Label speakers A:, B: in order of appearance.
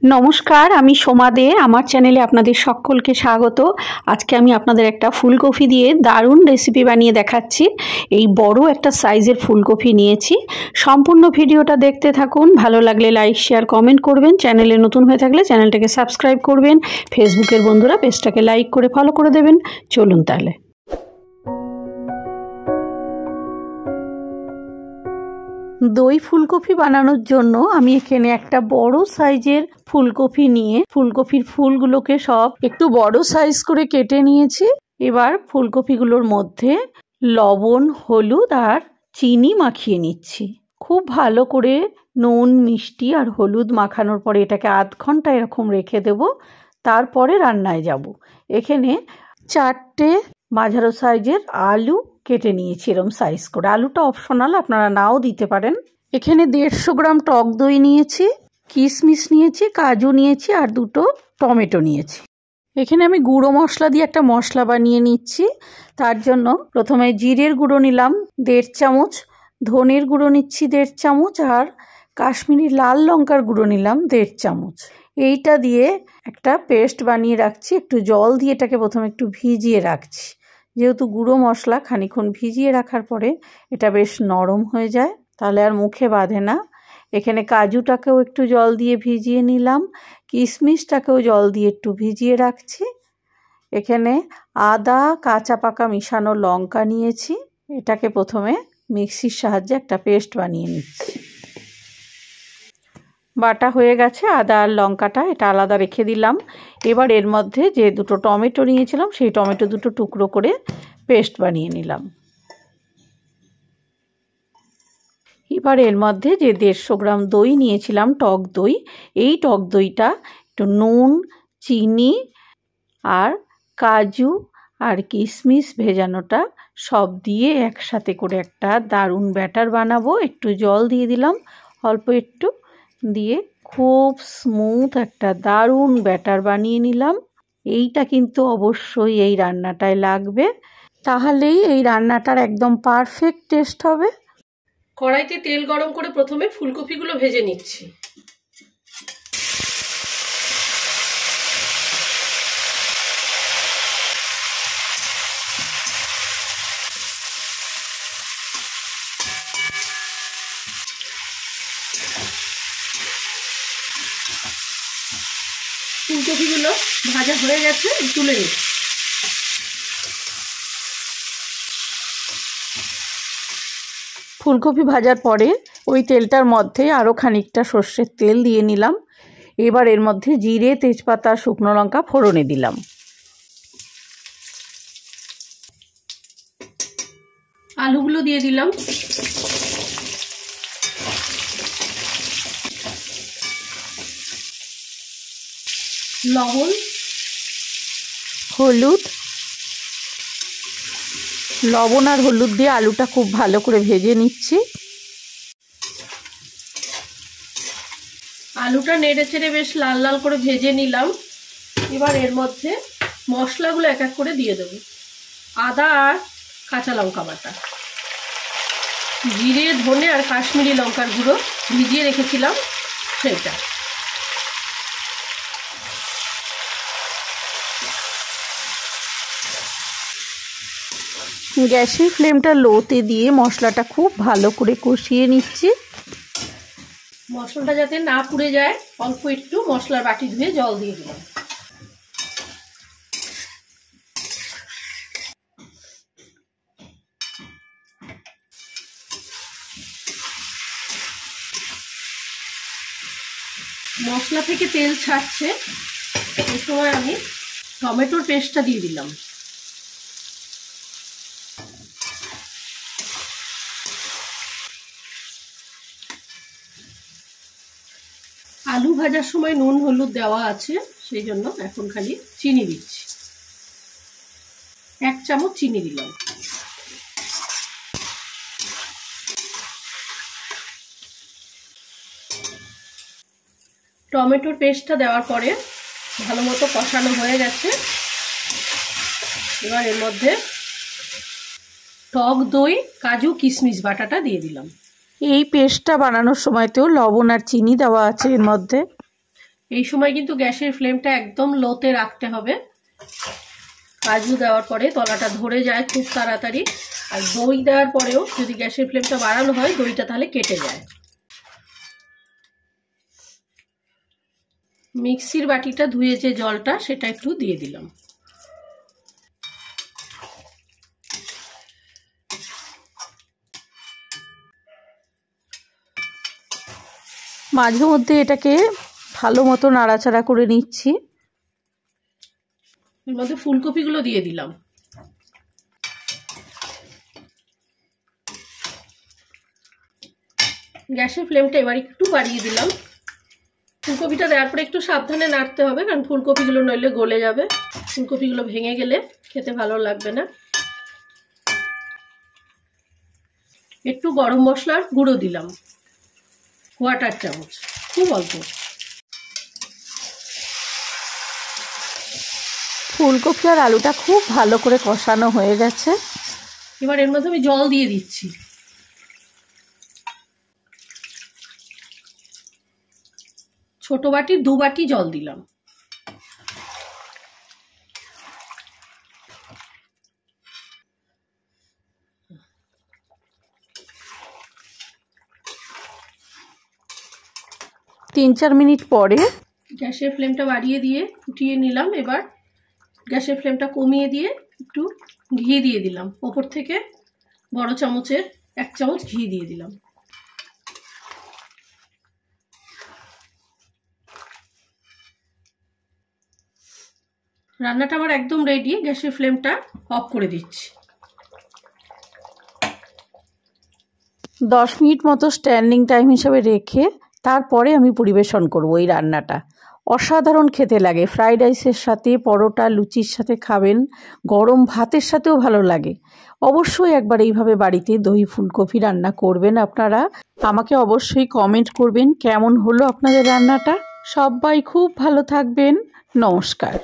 A: नमस्कार आमी सोमा दे आमार चैनेले आपनादेर सकलके स्वागत। आज के आमी आपनादेर एकटा फुलकपि दिए दारुण रेसिपि बानिये देखाच्छि। एई बड़ो एकटा साइजेर फुलकपि नियेछि। सम्पूर्ण भिडियोटा देखते थाकुन। भालो लागले लाइक शेयर कमेंट करबेन। चैनेले नतुन हये थाकले चैनेलटाके सबस्क्राइब करबेन। फेसबुकेर बंधुरा पेजटाके लाइक करे फलो करे देबेन। चलुन ताहले दई फुलकपि बानानोर जोन्नो आमी एखाने एकटा बड़ो साइजेर फुलकपि निये फुलकपिर फुलगुलोके सब एकटु बड़ो साइज करे केटे नियेछि। एबार फुलकपिगुलोर मध्य लवण हलुद आर चीनी माखिये निচ্ছি। खूब भालो करे नुन मिष्टि आर हलुद माखानोर परे एटाके आध घंटा एरकम रेखे देब। तारपरे रान्नाय जाब। एखाने चारटे माझारो साइजेर आलू केटे निয়েছি এরকম সাইজ করে। আলুটা অপশনাল, আপনারা নাও দিতে পারেন। এখানে 150 গ্রাম টক দই নিয়েছি, কিশমিশ নিয়েছি, কাজু নিয়েছি আর দুটো টমেটো নিয়েছি। এখানে আমি গুঁড়ো মশলা দিয়ে একটা মশলা বানিয়ে নিচ্ছি। তার জন্য প্রথমে জিরের গুঁড়ো নিলাম 1.5 চামচ, ধনের গুঁড়ো নিচ্ছি 1.5 চামচ আর কাশ্মীরি লাল লঙ্কার গুঁড়ো নিলাম 1.5 চামচ। এইটা দিয়ে একটা পেস্ট বানিয়ে রাখছি। একটু জল দিয়ে এটাকে প্রথমে একটু ভিজিয়ে রাখছি। যেহেতু গুঁড়ো মশলা খানিকক্ষণ ভিজিয়ে রাখার পরে এটা বেশ নরম হয়ে যায়, তাহলে আর মুখে বাঁধে না। এখানে কাজুটাকেও একটু জল দিয়ে ভিজিয়ে নিলাম, কিশমিশটাকেও জল দিয়ে একটু ভিজিয়ে রাখছি। এখানে আদা কাঁচা পাকা মিশানো লঙ্কা নিয়েছি। এটাকে প্রথমে মিক্সির সাহায্যে একটা পেস্ট বানিয়ে নিচ্ছি। বাটা হয়ে গেছে আদা আর লঙ্কাটা, এটা আলাদা রেখে দিলাম। এবার এর মধ্যে যে দুটো টমেটো নিয়েছিলাম সেই টমেটো দুটো টুকরো করে পেস্ট বানিয়ে নিলাম। এবার এর মধ্যে যে 150 গ্রাম দই নিয়েছিলাম টক দই, এই টক দইটা একটু নুন চিনি আর কাজু আর কিশমিশ ভেজানোটা সব দিয়ে একসাথে করে একটা দারুণ ব্যাটার বানাবো। একটু জল দিয়ে দিলাম অল্প একটু দিয়ে খুব স্মুথ একটা দারুণ ব্যাটার বানিয়ে নিলাম। এইটা কিন্তু অবশ্যই এই রান্নাটায় লাগবে, তাহলেই এই রান্নাটার একদম পারফেক্ট টেস্ট হবে।
B: কড়াইতে তেল গরম করে প্রথমে ফুলকপিগুলো ভেজে নিচ্ছি। ফুলকপিগুলো ভাজা হয়ে গেছে, তুলে নিচ্ছি।
A: ফুলকপি ভাজার পরে ওই তেলটার মধ্যে আরও খানিকটা সর্ষের তেল দিয়ে নিলাম। এবার এর মধ্যে জিরে তেজপাতা শুকনো লঙ্কা ফোড়নে দিলাম।
B: আলুগুলো দিয়ে দিলাম। লবণ
A: হলুদ, লবণ আর হলুদ দিয়ে আলুটা খুব ভালো করে ভেজে নিচ্ছি।
B: আলুটা নেড়ে চেড়ে বেশ লাল লাল করে ভেজে নিলাম। এবার এর মধ্যে মশলাগুলো এক এক করে দিয়ে দেব। আদা আর কাঁচা লঙ্কা বাটা, জিরে ধনে আর কাশ্মীরি লঙ্কার গুঁড়ো ভিজিয়ে রেখেছিলাম সেটা,
A: গ্যাসের ফ্লেমটা লোতে দিয়ে মশলাটা খুব ভালো করে কষিয়ে নিচ্ছি।
B: মশলাটা যাতে না পুড়ে যায় অল্প একটু মশলার বাটি ধুয়ে জল দিয়ে দিলাম। মশলা থেকে তেল ছাড়ছে, এই সময় আমি টমেটোর পেস্টটা দিয়ে দিলাম। আলু ভাজার সময় নুন হলুদ দেওয়া আছে, সেই জন্য এখন খালি চিনি দিচ্ছি। 1 চামচ চিনি দিলাম। টমেটোর পেস্টটা দেওয়ার পরে ভালো মতো কষানো হয়ে গেছে। এবার এর মধ্যে টক দই কাজু কিশমিশ বাটাটা দিয়ে দিলাম।
A: এই পেস্টটা বানানোর সময়তেও লবণ আর চিনি দেওয়া আছে এর মধ্যে।
B: এই সময় কিন্তু গ্যাসের ফ্লেমটা একদম লোতে রাখতে হবে। কাজু দেওয়ার পরে তলাটা ধরে যায় খুব তাড়াতাড়ি। আর দই দেওয়ার পরেও যদি গ্যাসের ফ্লেমটা বাড়ানো হয় দইটা তাহলে কেটে যায়। মিক্সির বাটিটা ধুয়ে যে জলটা সেটা একটু দিয়ে দিলাম।
A: মাঝে মধ্যে এটাকে ভালো মতো নাড়াচাড়া করে নিচ্ছি।
B: এর মধ্যে ফুলকপিগুলো দিয়ে দিলাম। গ্যাসের ফ্লেমটা এবার একটু বাড়িয়ে দিলাম। ফুলকপিটা দেওয়ার পরে একটু সাবধানে নাড়তে হবে, কারণ ফুলকপিগুলো নইলে গলে যাবে। ফুলকপিগুলো ভেঙে গেলে খেতে ভালো লাগবে না। একটু গরম মশলার গুঁড়ো দিলাম 1/4 চামচ, খুব অল্প।
A: ফুলকপি আর আলুটা খুব ভালো করে কষানো হয়ে গেছে।
B: এবার এর মধ্যে আমি জল দিয়ে দিচ্ছি। ছোট বাটির 2 বাটি জল দিলাম।
A: তিন চার মিনিট পরে
B: গ্যাসের ফ্লেমটা বাড়িয়ে দিয়ে ফুটিয়ে নিলাম। এবার গ্যাসের ফ্লেমটা কমিয়ে দিয়ে একটু ঘি দিয়ে দিলাম। ওপর থেকে বড় চামচের 1 চামচ ঘি দিয়ে দিলাম। রান্নাটা আমার একদম রেডি। গ্যাসের ফ্লেমটা অফ করে দিচ্ছি।
A: 10 মিনিট মতো স্ট্যান্ডিং টাইম হিসাবে রেখে তারপরে আমি পরিবেশন করব এই রান্নাটা। অসাধারণ খেতে লাগে। ফ্রাইড রাইসের সাথে, পরোটা, লুচির সাথে খাবেন, গরম ভাতের সাথেও ভালো লাগে। অবশ্যই একবার এইভাবে বাড়িতে দই ফুলকপি রান্না করবেন আপনারা। আমাকে অবশ্যই কমেন্ট করবেন কেমন হলো আপনাদের রান্নাটা। সবাই খুব ভালো থাকবেন। নমস্কার।